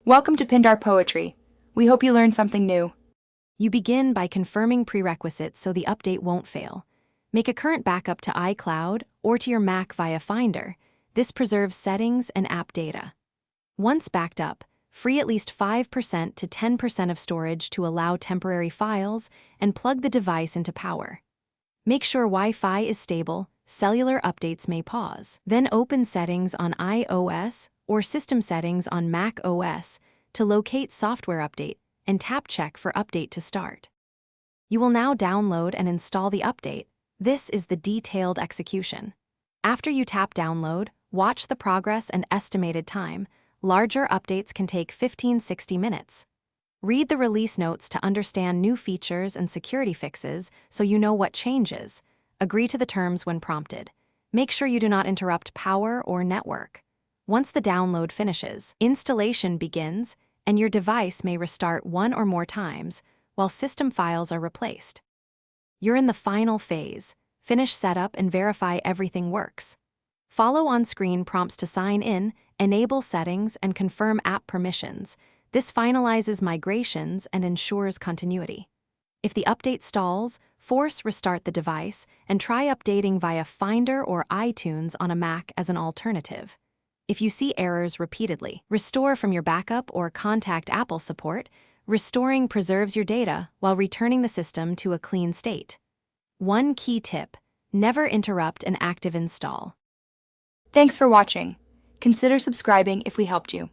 Welcome to Pindar Poetry. We hope you learned something new. You begin by confirming prerequisites so the update won't fail. Make a current backup to iCloud or to your Mac via Finder. This preserves settings and app data. Once backed up, free at least 5% to 10% of storage to allow temporary files and plug the device into power. Make sure Wi-Fi is stable. Cellular updates may pause. Then open Settings on iOS or System Settings on Mac OS to locate Software Update and tap Check for Update to start. You will now download and install the update. This is the detailed execution. After you tap Download, watch the progress and estimated time. Larger updates can take 15-60 minutes. Read the release notes to understand new features and security fixes so you know what changes. Agree to the terms when prompted. Make sure you do not interrupt power or network. Once the download finishes, installation begins, and your device may restart one or more times while system files are replaced. You're in the final phase. Finish setup and verify everything works. Follow on-screen prompts to sign in, enable settings, and confirm app permissions. This finalizes migrations and ensures continuity. If the update stalls, force restart the device and try updating via Finder or iTunes on a Mac as an alternative. If you see errors repeatedly, restore from your backup or contact Apple support. Restoring preserves your data while returning the system to a clean state. One key tip: never interrupt an active install. Thanks for watching. Consider subscribing if we helped you.